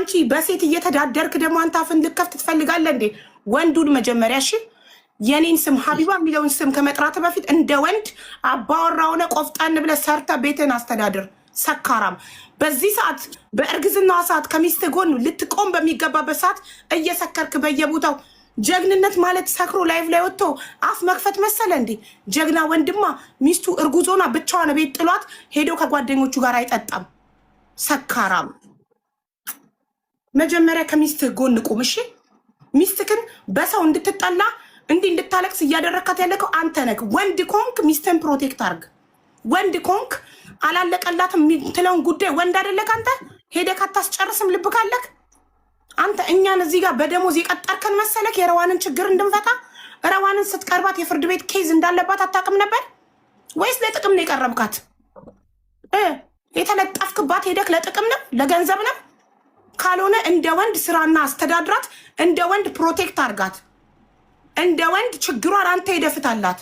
አንቺ በሴት እየተዳደርክ ደግሞ አንተ አፍን ልከፍት ትፈልጋለህ እንዴ? ወንዱን መጀመሪያ እሺ፣ የኔን ስም ሀቢባ የሚለውን ስም ከመጥራት በፊት እንደ ወንድ አባወራ ሆነ ቆፍጣን ብለህ ሰርተ ቤትን አስተዳድር። ሰካራም በዚህ ሰዓት በእርግዝናዋ ሰዓት ከሚስት ጎን ልትቆም በሚገባበት ሰዓት እየሰከርክ በየቦታው ጀግንነት ማለት ሰክሮ ላይፍ ላይ ወጥቶ አፍ መክፈት መሰለ እንዴ? ጀግና ወንድማ ሚስቱ እርጉዞና ብቻዋን ቤት ጥሏት ሄዶ ከጓደኞቹ ጋር አይጠጣም። ሰካራም መጀመሪያ ከሚስት ጎን ቁም እሺ። ሚስትክን በሰው እንድትጠላ እንዲህ እንድታለቅስ እያደረካት ያለከው አንተ ነህ። ወንድ ኮንክ ሚስትን ፕሮቴክት አርግ። ወንድ ኮንክ አላለቀላትም የምትለውን ጉዳይ ወንድ አይደለክ አንተ ሄደህ ካታስጨርስም ልብ ካለክ አንተ እኛን እዚህ ጋር በደሞዝ የቀጠርከን መሰለክ የረዋንን ችግር እንድንፈታ? ረዋንን ስትቀርባት የፍርድ ቤት ኬዝ እንዳለባት አታውቅም ነበር ወይስ ለጥቅም ነው የቀረብካት? የተለጠፍክባት ሄደክ ለጥቅም ነው ለገንዘብ ነው? ካልሆነ እንደ ወንድ ስራና አስተዳድራት፣ እንደ ወንድ ፕሮቴክት አርጋት፣ እንደ ወንድ ችግሯን አንተ ሄደፍታላት።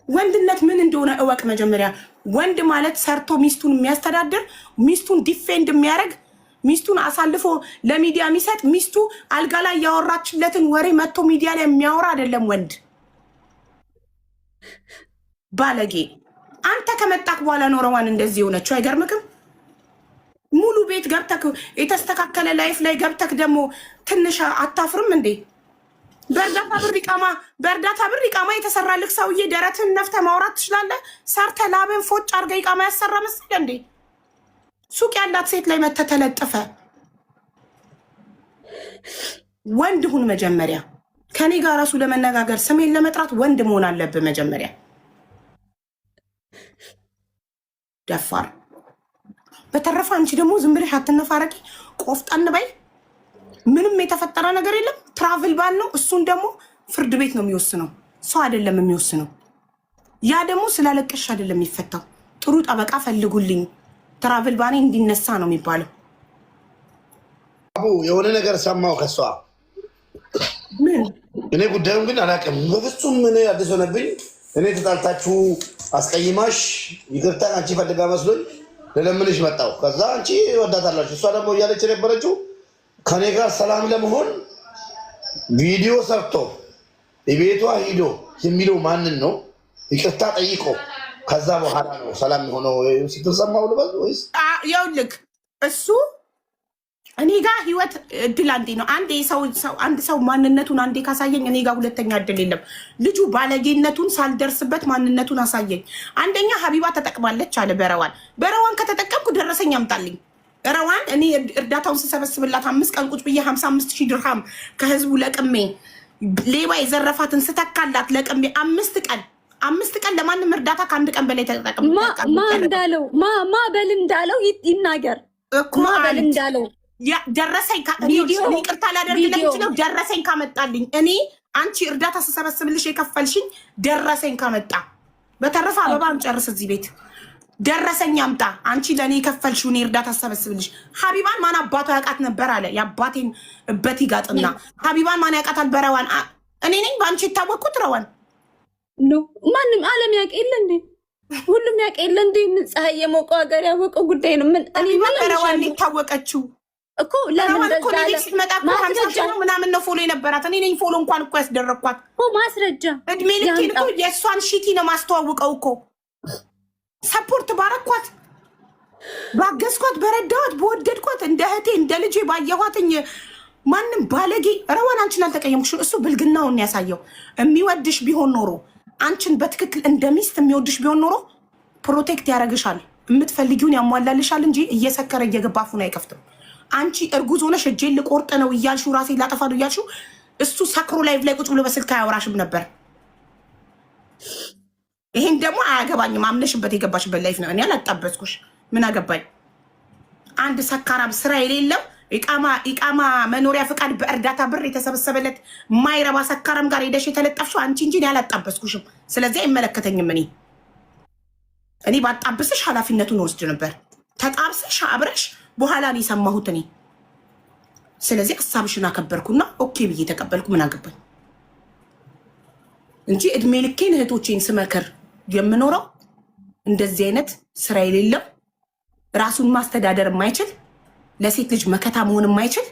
ወንድነት ምን እንደሆነ እወቅ መጀመሪያ። ወንድ ማለት ሰርቶ ሚስቱን የሚያስተዳድር፣ ሚስቱን ዲፌንድ የሚያደርግ፣ ሚስቱን አሳልፎ ለሚዲያ የሚሰጥ፣ ሚስቱ አልጋ ላይ ያወራችለትን ወሬ መጥቶ ሚዲያ ላይ የሚያወራ አይደለም ወንድ። ባለጌ አንተ ከመጣክ በኋላ ኖረዋን እንደዚህ የሆነችው አይገርምክም? ሙሉ ቤት ገብተክ የተስተካከለ ላይፍ ላይ ገብተክ ደግሞ ትንሽ አታፍርም እንዴ? በእርዳታ ብር ኢቃማ የተሰራልክ ሰውዬ ደረትን ነፍተ ማውራት ትችላለህ? ሰርተ ላብን ፎጭ አርገ ኢቃማ ያሰራ መስል እንዴ? ሱቅ ያላት ሴት ላይ መተ ተለጥፈ። ወንድ ሁን መጀመሪያ። ከኔ ጋር ራሱ ለመነጋገር ስሜን ለመጥራት ወንድ መሆን አለብህ መጀመሪያ። ደፋር። በተረፈ አንቺ ደግሞ ዝም ብለሽ አትነፋረቂ፣ ቆፍጠን በይ። ምንም የተፈጠረ ነገር የለም። ትራቭል ባል ነው። እሱን ደግሞ ፍርድ ቤት ነው የሚወስነው፣ ሰው አይደለም የሚወስነው። ያ ደግሞ ስላለቀሽ አይደለም የሚፈታው። ጥሩ ጠበቃ ፈልጉልኝ፣ ትራቭል ባኔ እንዲነሳ ነው የሚባለው። አቡ የሆነ ነገር ሰማው ከሷ። ምን? እኔ ጉዳዩን ግን አላውቅም በፍጹም። ምን አዲስ ሆነብኝ። እኔ ተጣልታችሁ አስቀይማሽ ይቅርታ አንቺ ፈልጋ መስሎኝ ለለምንሽ መጣው። ከዛ አንቺ ወዳታላችሁ። እሷ ደግሞ እያለች የነበረችው ከኔ ጋር ሰላም ለመሆን ቪዲዮ ሰርቶ ቤቷ ሂዶ የሚለው ማንን ነው? ይቅርታ ጠይቆ ከዛ በኋላ ነው ሰላም የሆነው ስትሰማው ልበል ወይስ? ይኸውልህ እሱ እኔ ጋር ህይወት እድል አንዴ ነው። አንድ ሰው ማንነቱን አንዴ ካሳየኝ እኔ ጋር ሁለተኛ እድል የለም። ልጁ ባለጌነቱን ሳልደርስበት ማንነቱን አሳየኝ። አንደኛ ሀቢባ ተጠቅማለች አለ በረዋን ከተጠቀምኩ ደረሰኝ አምጣልኝ። ረዋን እኔ እርዳታውን ስሰበስብላት 5 ቀን ቁጭ ብዬ 55,000 ድርሃም ከህዝቡ ለቅሜ ሌባ የዘረፋትን ስተካላት ለቅሜ 5 ቀን ለማንም እርዳታ ከአንድ ቀን በላይ ተጠቅም። ማ በል እንዳለው ይናገር እኮ ማ በል እንዳለው ደረሰኝ ይቅርታ ላደርግለት ይችላል። ደረሰኝ ካመጣልኝ እኔ አንቺ እርዳታ ስሰበስብልሽ የከፈልሽኝ ደረሰኝ ካመጣ። በተረፈ አበባ እንጨርስ እዚህ ቤት። ደረሰኝ አምጣ። አንቺ ለእኔ የከፈልሽው እኔ እርዳታ ስሰበስብልሽ። ሀቢባን ማን አባቷ ያውቃት ነበር አለ። የአባቴን እበት ይጋጥና ሀቢባን ማን ያውቃታል? በረዋን እኔ ነኝ በአንቺ የታወቅኩት። ረዋን ማንም አለም ያውቅ የለ እንዴ? ሁሉም ያውቅ የለ እንዴ? ፀሐይ የሞቀው ሀገር ያወቀው ጉዳይ ነው። ምን እኔ በረዋን ታወቀችው እኮ ለምን ስትመጣ ምናምን ነው ፎሎ የነበራት። እኔ ነኝ ፎሎ እንኳን እኮ ያስደረግኳት። ማስረጃ እድሜ ልኬን እኮ የእሷን ሺቲ ነው ማስተዋውቀው እኮ። ሰፖርት ባረኳት፣ ባገዝኳት፣ በረዳኋት፣ በወደድኳት፣ እንደ እህቴ እንደ ልጄ ባየኋትኝ። ማንም ባለጌ ረዋን አንቺን አልተቀየምኩሽም። እሱ ብልግናውን ያሳየው። የሚወድሽ ቢሆን ኖሮ አንቺን በትክክል እንደ ሚስት የሚወድሽ ቢሆን ኖሮ ፕሮቴክት ያደርግሻል፣ የምትፈልጊውን ያሟላልሻል እንጂ እየሰከረ እየገባፉን አይከፍትም። አንቺ እርጉዝ ሆነሽ እጄን ልቆርጥ ነው እያልሽው ራሴ ላጠፋ ነው እያልሽው እሱ ሰክሮ ላይቭ ላይ ቁጭ ብሎ በስልክ አያወራሽም ነበር። ይሄን ደግሞ አያገባኝም። አምነሽበት የገባሽበት ላይፍ ነው። እኔ አላጣበስኩሽ። ምን አገባኝ? አንድ ሰካራም ስራ የሌለው ኢቃማ መኖሪያ ፍቃድ በእርዳታ ብር የተሰበሰበለት ማይረባ ሰካራም ጋር ሄደሽ የተለጠፍሽው አንቺ እንጂ እኔ አላጣበስኩሽም። ስለዚህ አይመለከተኝም። እኔ ባጣብስሽ ኃላፊነቱን ወስድ ነበር። ተጣብሰሽ አብረሽ በኋላ ነው የሰማሁት እኔ። ስለዚህ ሀሳብሽን አከበርኩና ኦኬ ብዬ ተቀበልኩ። ምን አገባኝ እንጂ እድሜ ልኬን እህቶቼን ስመከር የምኖረው እንደዚህ አይነት ስራ የሌለው ራሱን ማስተዳደር የማይችል ለሴት ልጅ መከታ መሆን የማይችል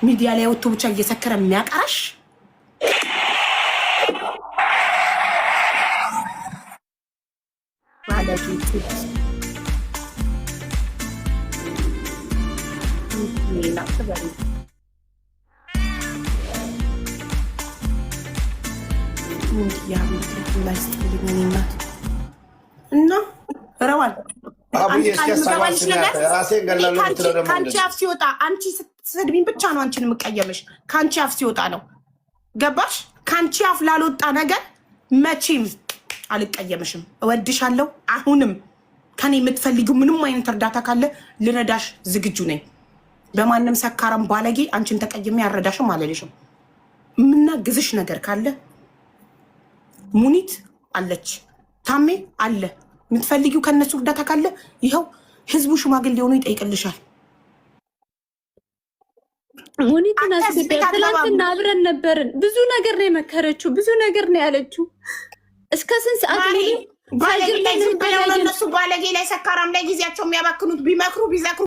ሚዲያ ላይ ወጥቶ ብቻ እየሰከረ የሚያቀራሽ እና ረዋል ከአንቺ አፍ ሲወጣ አንቺ ስትሰድቢኝ ብቻ ነው አንቺን የምቀየምሽ። ከአንቺ አፍ ሲወጣ ነው ገባሽ? ከአንቺ አፍ ላልወጣ ነገር መቼም አልቀየምሽም። እወድሻለሁ። አሁንም ከኔ የምትፈልጊው ምንም አይነት እርዳታ ካለ ልረዳሽ ዝግጁ ነኝ። በማንም ሰካራም ባለጌ አንቺን ተቀይሜ ያረዳሽም አልልሽም። የምናግዝሽ ነገር ካለ ሙኒት አለች፣ ታሜ አለ። የምትፈልጊው ከነሱ እርዳታ ካለ ይኸው ህዝቡ ሽማግሌ ሆኖ ይጠይቅልሻል። ሙኒትን አስገቢያ። ትናንትና አብረን ነበርን። ብዙ ነገር ነው የመከረችው፣ ብዙ ነገር ነው ያለችው። እስከ ስንት ሰዓት ባለጌ ላይ ሰካራም ላይ ጊዜያቸው የሚያባክኑት ቢመክሩ ቢዘክሩ